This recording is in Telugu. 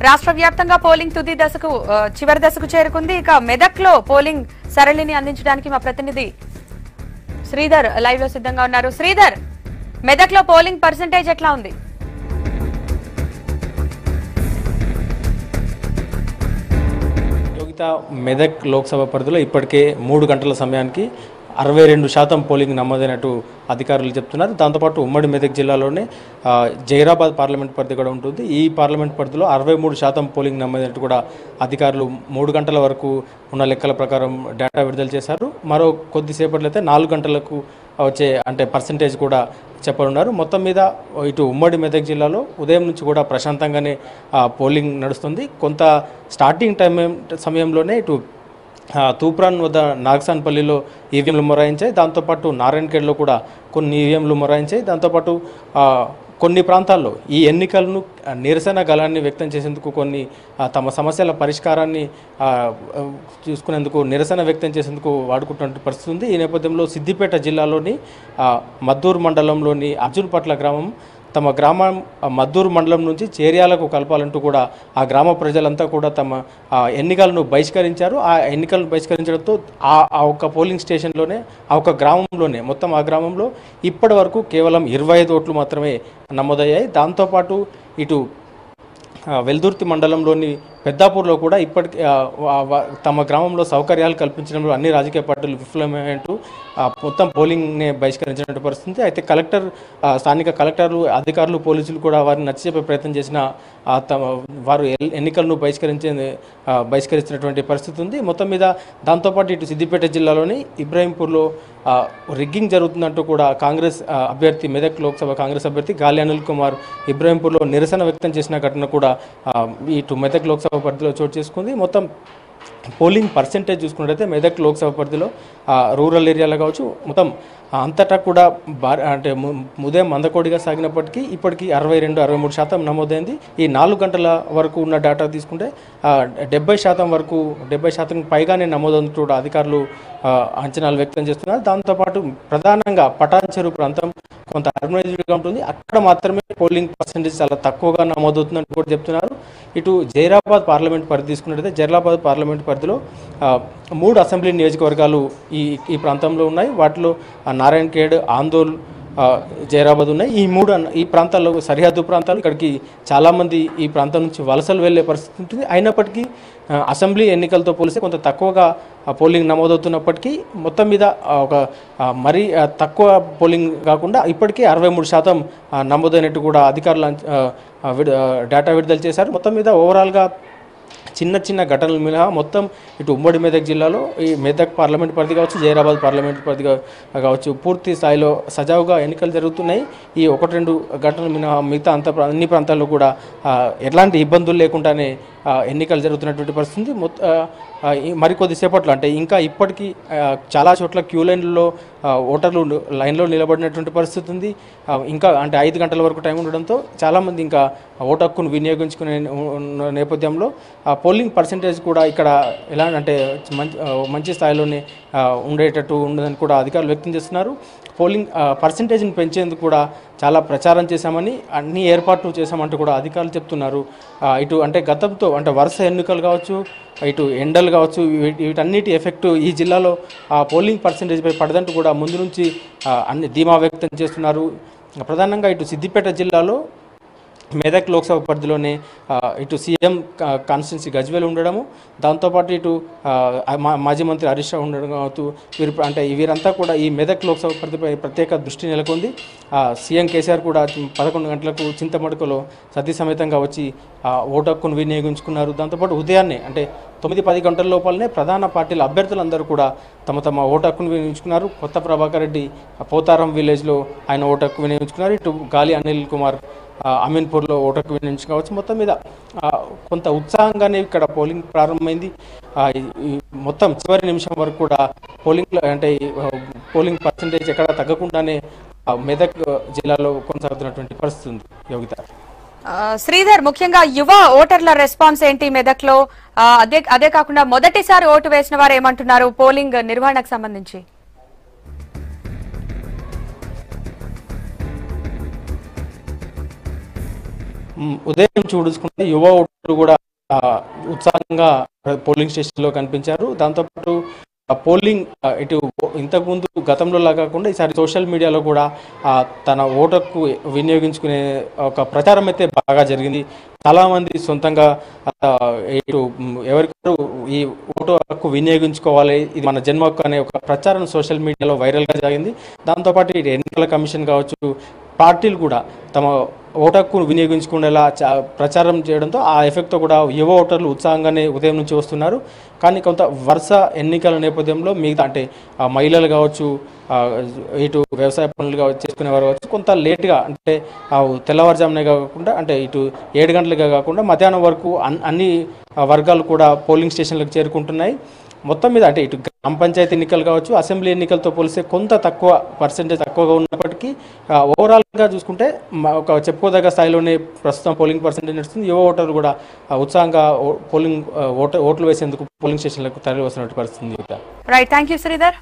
రాష్ట్ర వ్యాప్తంగా పోలింగ్ తుది దశకు చివరి దశకు చేరుకుంది. ఇక మెదక్లో పోలింగ్ సరళిని అందించడానికి మా ప్రతినిధి శ్రీధర్ లైవ్ లో సిద్ధంగా ఉన్నారు. శ్రీధర్, మెదక్లో పోలింగ్ పర్సెంటేజ్ ఎట్లా ఉంది? మెదక్ లోక్సభ పరిధిలో ఇప్పటికే 3 గంటల సమయానికి 62% పోలింగ్ నమోదైనట్టు అధికారులు చెప్తున్నారు. దాంతోపాటు ఉమ్మడి మెదక్ జిల్లాలోనే జైరాబాద్ పార్లమెంట్ పరిధి కూడా ఉంటుంది. ఈ పార్లమెంట్ పరిధిలో 63% పోలింగ్ నమోదైనట్టు కూడా అధికారులు 3 గంటల వరకు ఉన్న లెక్కల ప్రకారం డేటా విడుదల చేశారు. మరో కొద్దిసేపట్లో అయితే 4 గంటలకు వచ్చే అంటే పర్సంటేజ్ కూడా చెప్పనున్నారు. మొత్తం మీద ఇటు ఉమ్మడి మెదక్ జిల్లాలో ఉదయం నుంచి కూడా ప్రశాంతంగానే పోలింగ్ నడుస్తుంది. కొంత స్టార్టింగ్ సమయంలోనే ఇటు తూప్రాన్ వద్ద నాగసాన్పల్లిలో ఈవీఎంలు మొరాయించాయి. దాంతోపాటు నారాయణఖేడ్లో కూడా కొన్ని ఈవీఎంలు మొరాయించాయి. దాంతోపాటు కొన్ని ప్రాంతాల్లో ఈ ఎన్నికలను నిరసన గళాన్ని వ్యక్తం చేసేందుకు కొన్ని తమ సమస్యల పరిష్కారాన్ని చూసుకునేందుకు నిరసన వ్యక్తం చేసేందుకు వాడుకుంటున్న పరిస్థితి ఉంది. ఈ నేపథ్యంలో సిద్దిపేట జిల్లాలోని మద్దూరు మండలంలోని అర్జున్పట్ల గ్రామం తమ గ్రామం మద్దూరు మండలం నుంచి చేర్యాలకు కలపాలంటూ కూడా ఆ గ్రామ ప్రజలంతా కూడా తమ ఎన్నికలను బహిష్కరించారు. ఆ ఎన్నికలను బహిష్కరించడంతో ఆ ఒక్క పోలింగ్ స్టేషన్లోనే ఆ ఒక్క గ్రామంలోనే మొత్తం ఆ గ్రామంలో ఇప్పటి వరకు కేవలం 25 ఓట్లు మాత్రమే నమోదయ్యాయి. దాంతోపాటు ఇటు వెల్దుర్తి మండలంలోని పెద్దాపూర్లో కూడా ఇప్పటికీ తమ గ్రామంలో సౌకర్యాలు కల్పించడంలో అన్ని రాజకీయ పార్టీలు విఫలమయ్యేంటూ మొత్తం పోలింగ్ని బహిష్కరించినట్టు పరిస్థితి. అయితే స్థానిక కలెక్టర్లు, అధికారులు, పోలీసులు కూడా వారిని నచ్చజెప్పే ప్రయత్నం చేసిన వారు ఎన్నికలను బహిష్కరిస్తున్నటువంటి పరిస్థితి ఉంది. మొత్తం మీద దాంతోపాటు ఇటు సిద్దిపేట జిల్లాలోని ఇబ్రాహీంపూర్లో రిగ్గింగ్ జరుగుతుందంటూ కూడా కాంగ్రెస్ అభ్యర్థి మెదక్ లోక్సభ కాంగ్రెస్ అభ్యర్థి గాలి అనిల్ కుమార్ ఇబ్రాహీంపూర్లో నిరసన వ్యక్తం చేసిన ఘటన కూడా ఇటు మెదక్ లోక్సభ పరిధిలో చోటు చేసుకుంది. మొత్తం పోలింగ్ పర్సెంటేజ్ చూసుకున్నట్లయితే మెదక్ లోక్సభ పరిధిలో రూరల్ ఏరియాలో కావచ్చు మొత్తం అంతటా కూడా అంటే ఉదయం మందకోడిగా సాగినప్పటికీ ఇప్పటికీ 62-63% నమోదైంది. ఈ 4 గంటల వరకు ఉన్న డేటా తీసుకుంటే 70% పైగానే నమోదవుతూ కూడా అధికారులు అంచనాలు వ్యక్తం చేస్తున్నారు. దాంతోపాటు ప్రధానంగా పటాన్ చెరువు ప్రాంతం కొంత అర్బనైజ్డ్గా ఉంటుంది. అక్కడ మాత్రమే పోలింగ్ పర్సెంటేజ్ చాలా తక్కువగా నమోదవుతుందని కూడా చెప్తున్నారు. ఇటు జైరాబాద్ పార్లమెంట్ పరిధి తీసుకున్నట్లయితే జైరాబాద్ పార్లమెంట్ పరిధిలో 3 అసెంబ్లీ నియోజకవర్గాలు ఈ ప్రాంతంలో ఉన్నాయి. వాటిలో నారాయణఖేడ్, ఆందోళ్, జైరాబాద్ ఉన్నాయి. ఈ ప్రాంతాల్లో సరిహద్దు ప్రాంతాలు. ఇక్కడికి చాలామంది ఈ ప్రాంతం నుంచి వలసలు వెళ్లే పరిస్థితి ఉంటుంది. అయినప్పటికీ అసెంబ్లీ ఎన్నికలతో పోలిస్తే కొంత తక్కువగా పోలింగ్ నమోదవుతున్నప్పటికీ మొత్తం మీద ఒక మరీ తక్కువ పోలింగ్ కాకుండా ఇప్పటికీ 63% నమోదైనట్టు కూడా అధికారులు డేటా విడుదల చేశారు. మొత్తం మీద ఓవరాల్గా చిన్న ఘటనలు మినహా మొత్తం ఇటు ఉమ్మడి మెదక్ జిల్లాలో ఈ మెదక్ పార్లమెంట్ పరిధి కావచ్చు, జైరాబాద్ పార్లమెంట్ పరిధి కావచ్చు పూర్తి స్థాయిలో సజావుగా ఎన్నికలు జరుగుతున్నాయి. ఈ 1-2 ఘటనలు మినహా మిగతా అన్ని ప్రాంతాల్లో కూడా ఎలాంటి ఇబ్బందులు లేకుండానే ఎన్నికలు జరుగుతున్నటువంటి పరిస్థితి. మరికొద్దిసేపట్లో అంటే ఇంకా ఇప్పటికీ చాలా చోట్ల క్యూ లైన్లలో ఓటర్లు లైన్లో నిలబడినటువంటి పరిస్థితి ఉంది. ఇంకా అంటే 5 గంటల వరకు టైం ఉండడంతో చాలామంది ఇంకా ఓటు హక్కును వినియోగించుకునే నేపథ్యంలో పోలింగ్ పర్సెంటేజ్ కూడా ఇక్కడ ఎలా అంటే మంచి స్థాయిలోనే ఉండేటట్టు ఉండదని కూడా అధికారులు వ్యక్తం చేస్తున్నారు. పోలింగ్ పర్సెంటేజ్ని పెంచేందుకు కూడా చాలా ప్రచారం చేశామని, అన్ని ఏర్పాట్లు చేశామంటూ కూడా అధికారులు చెప్తున్నారు. ఇటు అంటే గతంతో అంటే వరుస ఎన్నికలు కావచ్చు, ఇటు ఎండలు కావచ్చు, వీటన్నిటి ఎఫెక్టు ఈ జిల్లాలో పోలింగ్ పర్సెంటేజ్పై పడదంటూ కూడా ముందు నుంచి అన్ని ధీమా వ్యక్తం చేస్తున్నారు. ప్రధానంగా ఇటు సిద్దిపేట జిల్లాలో మెదక్ లోక్సభ పరిధిలోనే ఇటు సీఎం కాన్స్టిట్యున్సీ గజ్వేల్ ఉండడము, దాంతోపాటు ఇటు మాజీ మంత్రి హరీష్ రావు ఉండడం కావచ్చు, వీరంతా కూడా ఈ మెదక్ లోక్సభ పరిధిపై ప్రత్యేక దృష్టి నెలకొంది. సీఎం కేసీఆర్ కూడా 11 గంటలకు చింతమడుకలో సతీ సమేతంగా వచ్చి ఓటు హక్కును వినియోగించుకున్నారు. దాంతోపాటు ఉదయాన్నే అంటే 9-10 గంటల లోపలనే ప్రధాన పార్టీల అభ్యర్థులందరూ కూడా తమ ఓటు హక్కును వినియోగించుకున్నారు. కొత్త ప్రభాకర్ రెడ్డి పోతారం విలేజ్లో ఆయన ఓటు హక్కు వినియోగించుకున్నారు. ఇటు గాలి అనిల్ కుమార్ అమీన్పూర్లో ఓటు హక్కు వినియోగించుకోవచ్చు. మొత్తం మీద కొంత ఉత్సాహంగానే ఇక్కడ పోలింగ్ ప్రారంభమైంది. మొత్తం చివరి నిమిషం వరకు కూడా పోలింగ్ పర్సెంటేజ్ ఎక్కడ తగ్గకుండానే మెదక్ జిల్లాలో కొనసాగుతున్నటువంటి పరిస్థితి ఉంది. యోగిత, శ్రీధర్, ముఖ్యంగా యువ ఓటర్ల రెస్పాన్స్ ఏంటి మెదక్ లో? అదే కాకుండా మొదటిసారి ఓటు వేసిన వారు ఏమంటున్నారు పోలింగ్ నిర్వహణకు సంబంధించి? ఉదయం చూసుకుంటే యువ ఓటర్లు కూడా ఉత్సాహంగా పోలింగ్ స్టేషన్లో కనిపించారు. దాంతోపాటు పోలింగ్ ఇటు ఇంతకుముందు గతంలో లాగా కాకుండా ఈసారి సోషల్ మీడియాలో కూడా తన ఓటుకు వినియోగించుకునే ఒక ప్రచారం అయితే బాగా జరిగింది. చాలామంది సొంతంగా ఇటు ఎవరికారు ఈ ఓటు హక్కు వినియోగించుకోవాలి, ఇది మన జన్మ హక్కు అనే ఒక ప్రచారం సోషల్ మీడియాలో వైరల్గా జరిగింది. దాంతోపాటు ఇటు ఎన్నికల కమిషన్ కావచ్చు, పార్టీలు కూడా తమ ఓటు హక్కును వినియోగించుకునేలా ప్రచారం చేయడంతో ఆ ఎఫెక్ట్తో కూడా యువ ఓటర్లు ఉత్సాహంగానే ఉదయం నుంచి వస్తున్నారు. కానీ కొంత వరుస ఎన్నికల నేపథ్యంలో మిగతా అంటే మహిళలు కావచ్చు, ఇటు వ్యవసాయ పనులు చేసుకునేవారు కావచ్చు, కొంత లేట్గా అంటే తెల్లవారుజామునే కాకుండా అంటే ఇటు 7 గంటలుగా కాకుండా మధ్యాహ్నం వరకు అన్ని వర్గాలు కూడా పోలింగ్ స్టేషన్లకు చేరుకుంటున్నాయి. మొత్తం మీద అంటే ఇటు గ్రామ పంచాయతీ ఎన్నికలు కావచ్చు, అసెంబ్లీ ఎన్నికలతో పోలిస్తే కొంత తక్కువ పర్సెంటేజ్ తక్కువగా ఉన్నప్పటికీ ఓవరాల్గా చూసుకుంటే ఒక చెప్పుకోదగ్గ స్థాయిలోనే ప్రస్తుతం పోలింగ్ పర్సెంటేజ్ నడుస్తుంది. యువ ఓటర్లు కూడా ఉత్సాహంగా ఓట్లు వేసేందుకు పోలింగ్ స్టేషన్లకు తరలి వస్తున్నట్టు పరిస్థితి. Right, thank you Sridhar.